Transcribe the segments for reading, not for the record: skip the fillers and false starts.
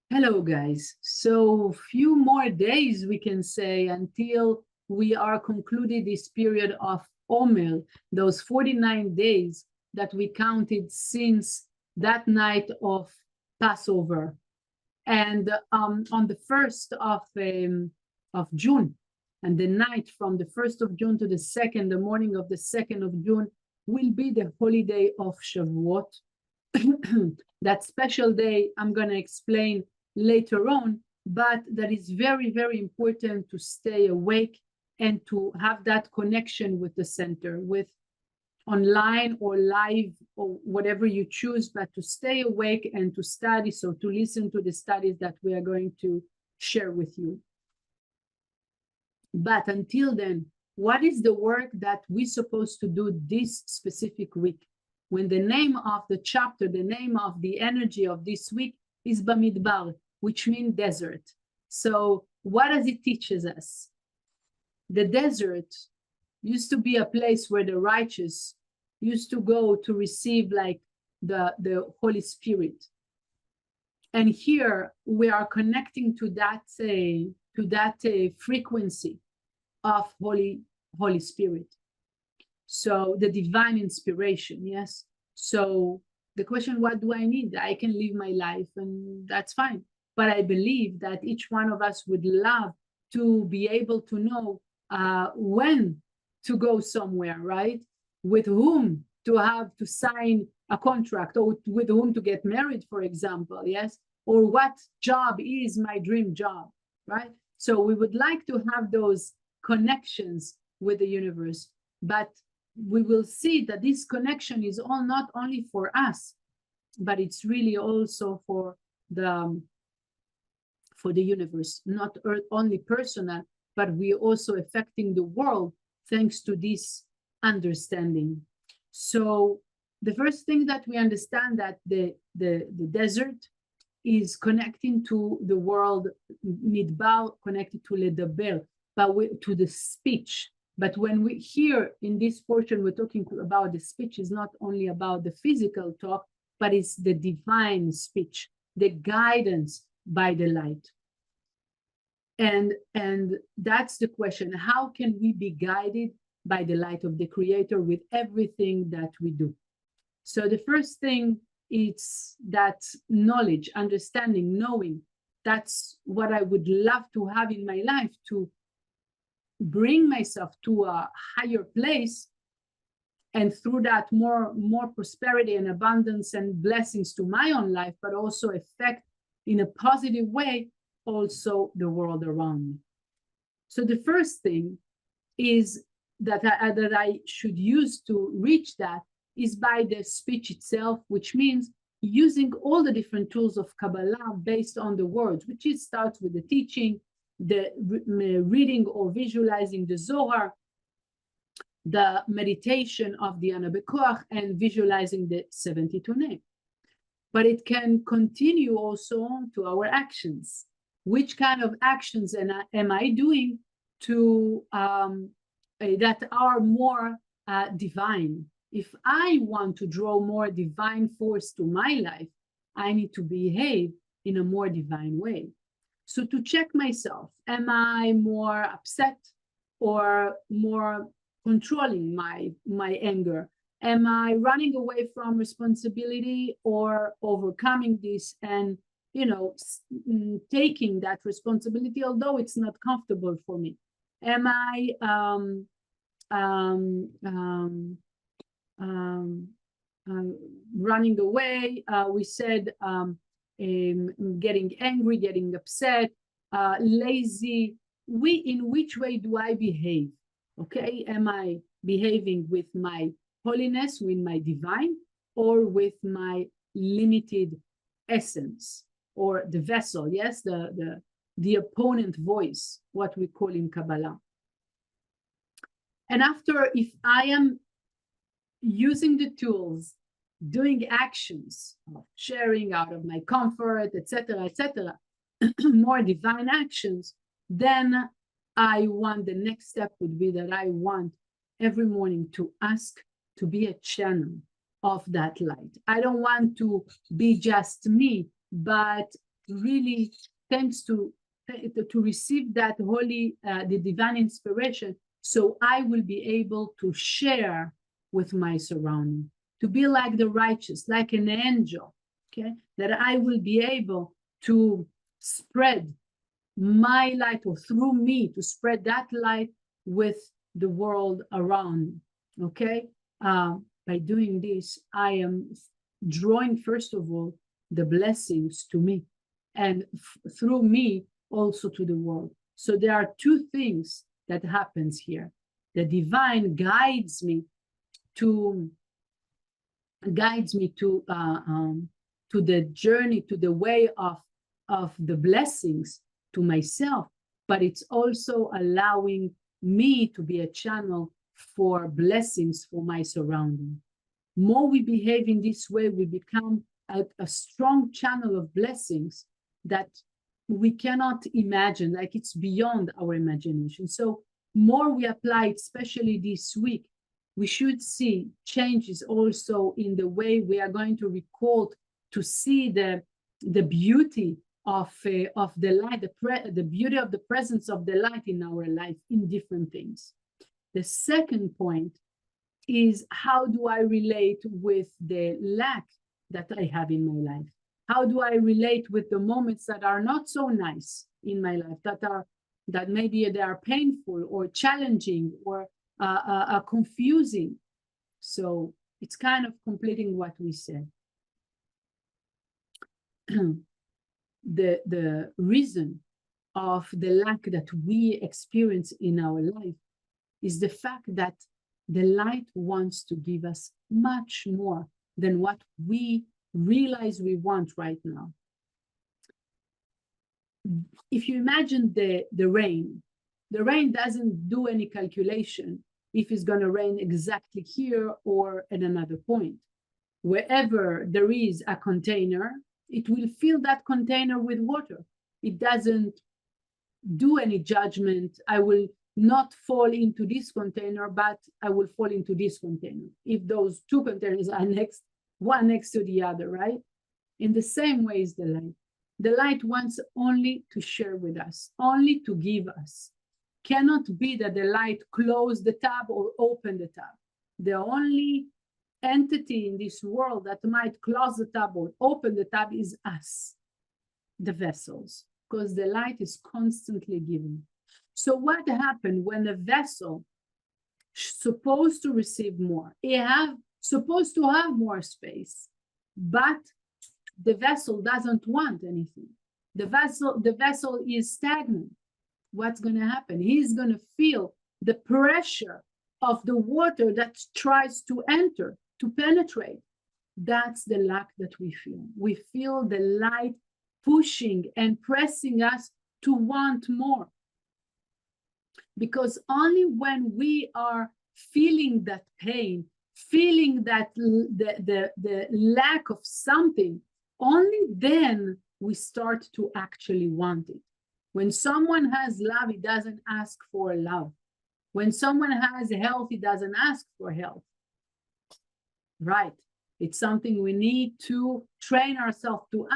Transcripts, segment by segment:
Hello, guys. So, few more days we can say until we are concluded this period of Omer, those 49 days that we counted since that night of Passover. And on the 1st of June, and the night from the 1st of June to the 2nd, the morning of the 2nd of June, will be the holiday of Shavuot. That special day I'm going to explain later on, but that is very, very important to stay awake and to have that connection with the center, with online or live or whatever you choose, but to stay awake and to study, so to listen to the studies that we are going to share with you. But until then, what is the work that we're supposed to do this specific week? When the name of the chapter, the name of the energy of this week is Bamidbar, which means desert. So what does it teaches us? The desert used to be a place where the righteous used to go to receive like the Holy Spirit. And here we are connecting to that frequency of Holy Spirit. So the divine inspiration, yes. So the question, what do I need? I can live my life and that's fine. But I believe that each one of us would love to be able to know when to go somewhere, right? With whom to have to sign a contract, or with whom to get married, for example, yes? Or what job is my dream job, right? So we would like to have those connections with the universe, but we will see that this connection is all not only for us, but it's really also for the universe, not only personal, but we're also affecting the world thanks to this understanding. So the first thing that we understand that the desert is connecting to the world, midbar, connected to ledaber, but to the speech. But when we here in this portion, we're talking about the speech is not only about the physical talk, but it's the divine speech, the guidance by the light. And that's the question. How can we be guided by the light of the Creator with everything that we do? So the first thing is that knowledge, understanding, knowing. That's what I would love to have in my life, to bring myself to a higher place, and through that more prosperity and abundance and blessings to my own life, but also affect in a positive way also the world around me. So the first thing is that I should use to reach that is by the speech itself, which means using all the different tools of Kabbalah based on the words, which it starts with the teaching, the reading or visualizing the Zohar, the meditation of the Ana Bekoach, and visualizing the 72 names. But it can continue also to our actions. Which kind of actions am I doing to that are more divine? If I want to draw more divine force to my life, I need to behave in a more divine way. So to check myself, am I more upset or more controlling my anger? Am I running away from responsibility or overcoming this and taking that responsibility, although it's not comfortable for me? Am I running away? We said getting angry, getting upset, lazy. In which way do I behave? Okay, am I behaving with my holiness, with my divine, or with my limited essence, or the vessel? Yes, the opponent voice, what we call in Kabbalah. And after, if I am using the tools, doing actions of sharing out of my comfort, etc., more divine actions, then I want, the next step would be that I want every morning to ask to be a channel of that light. I don't want to be just me, but really, thanks to receive that holy, the divine inspiration, so I will be able to share with my surrounding, to be like the righteous, like an angel, okay? That I will be able to spread my light, or through me, to spread that light with the world around me, okay? By doing this, I am drawing, first of all, the blessings to me, and through me also to the world. So there are two things that happens here. The divine guides me to the journey, to the way of the blessings to myself, but it's also allowing me to be a channel for blessings for my surrounding. More we behave in this way, we become a strong channel of blessings that we cannot imagine, like it's beyond our imagination. So more we apply it, especially this week, we should see changes also in the way we are going to recall, to see the beauty of the light, the beauty of the presence of the light in our life in different things. The second point is, how do I relate with the lack that I have in my life? How do I relate with the moments that are not so nice in my life, that maybe they are painful or challenging or confusing? So it's kind of completing what we said. The reason of the lack that we experience in our life is the fact that the light wants to give us much more than what we realize we want right now. If you imagine the rain doesn't do any calculation if it's going to rain exactly here or at another point. Wherever there is a container, it will fill that container with water. It doesn't do any judgment. I will not fall into this container, but I will fall into this container, if those two containers are one next to the other, right? In the same way is the light. The light wants only to share with us, only to give us. Cannot be that the light close the tab or open the tab. The only entity in this world that might close the tab or open the tab is us, the vessels, because the light is constantly giving. So what happened when a vessel supposed to receive more, supposed to have more space, but the vessel doesn't want anything. The vessel is stagnant. What's going to happen? He's going to feel the pressure of the water that tries to enter, to penetrate. That's the lack that we feel. We feel the light pushing and pressing us to want more. Because only when we are feeling that pain, feeling that the lack of something, only then we start to actually want it. When someone has love, he doesn't ask for love. When someone has health, he doesn't ask for health. Right? It's something we need to train ourselves to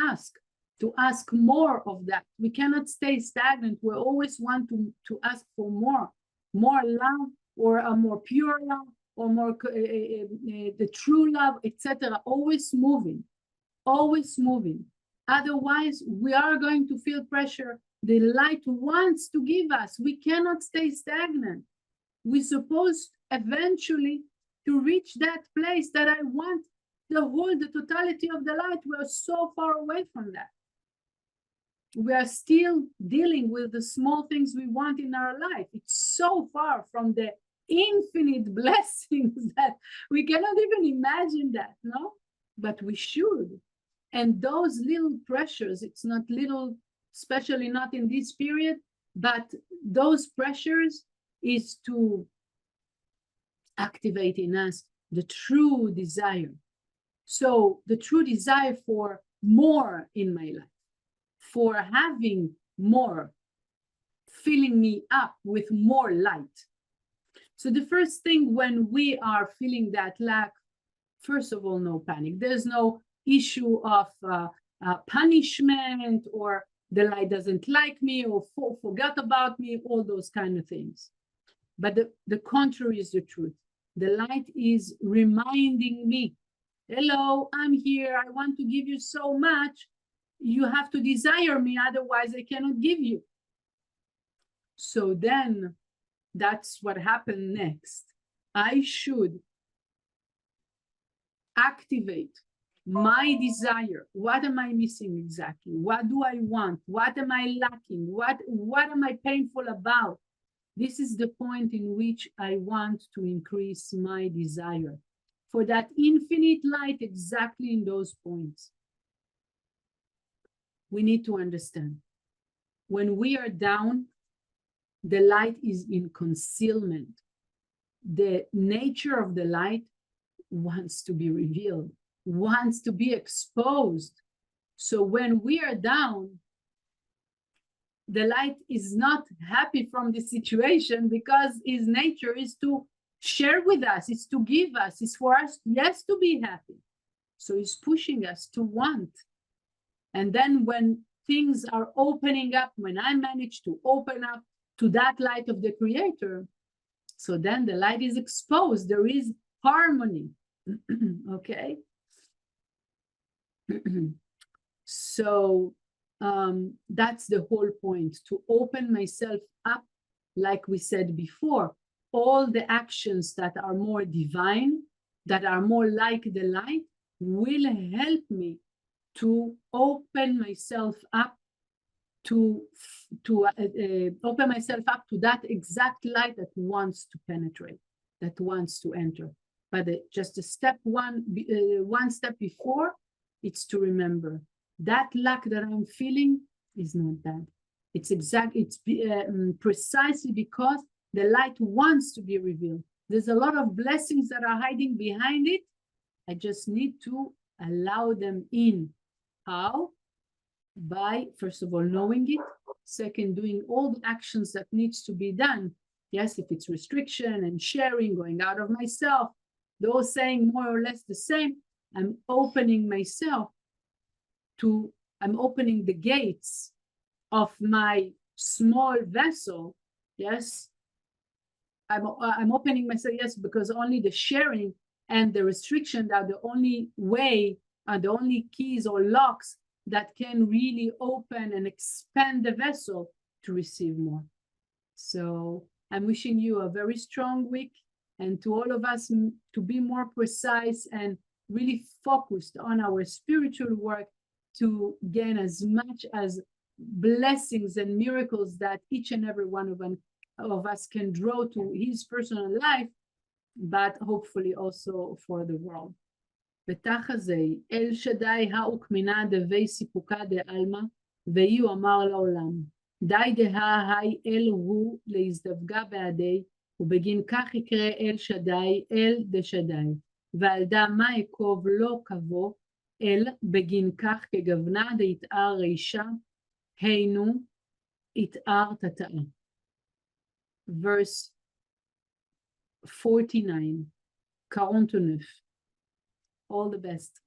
ask more of that. We cannot stay stagnant. We always want to ask for more love, or a more pure love, or more the true love, etc. Always moving. Otherwise, we are going to feel pressure. The light wants to give us. We cannot stay stagnant. We're supposed eventually to reach that place that I want, the totality of the light. We're so far away from that. We are still dealing with the small things we want in our life. It's so far from the infinite blessings that we cannot even imagine that, no? But we should. And those little pressures, it's not little, especially not in this period, but those pressures is to activate in us the true desire. So the true desire for more in my life, for having more, filling me up with more light. So the first thing when we are feeling that lack, first of all, no panic. There's no issue of punishment, or the light doesn't like me, or forgot about me, all those kind of things. But the contrary is the truth. The light is reminding me, hello, I'm here. I want to give you so much. You have to desire me, otherwise I cannot give you. So then that's what happened next. I should activate my desire. What am I missing exactly? What do I want? What am I lacking? What am I painful about? This is the point in which I want to increase my desire for that infinite light exactly in those points. We need to understand, when we are down, the light is in concealment. The nature of the light wants to be revealed, wants to be exposed. So when we are down, the light is not happy from the situation, because his nature is to share with us, is to give us, is for us, yes, to be happy. So he's pushing us to want. And then when things are opening up, when I manage to open up to that light of the Creator, so then the light is exposed. There is harmony. Okay. So that's the whole point, to open myself up, like we said before. All the actions that are more divine, that are more like the light, will help me to open myself up to open myself up to that exact light that wants to penetrate, that wants to enter. But just a step one step before, it's to remember that lack that I'm feeling is not bad. It's precisely because the light wants to be revealed. There's a lot of blessings that are hiding behind it. I just need to allow them in. How? By, first of all, knowing it. Second, doing all the actions that needs to be done. Yes, if it's restriction and sharing, going out of myself, those saying more or less the same, I'm opening myself to, I'm opening the gates of my small vessel. Yes, I'm opening myself, yes, because only the sharing and the restriction are the only way, are the only keys or locks that can really open and expand the vessel to receive more. So I'm wishing you a very strong week, and to all of us to be more precise and really focused on our spiritual work, to gain as much as blessings and miracles that each and every one of us can draw to his personal life, but hopefully also for the world. ותחזי אל שדי האוקמינה דבי סיפוקה דעלמה, והיא הוא אמר לעולם, די דה היי אל הוא להזדווגה בעדי, ובגין כך יקרא אל שדי אל דשדי, ועל דה מה יקוב לא קבו, אל בגין כך כגוונה דהתאר רישה, היינו התאר תתאה. Verse 49, 49. All the best.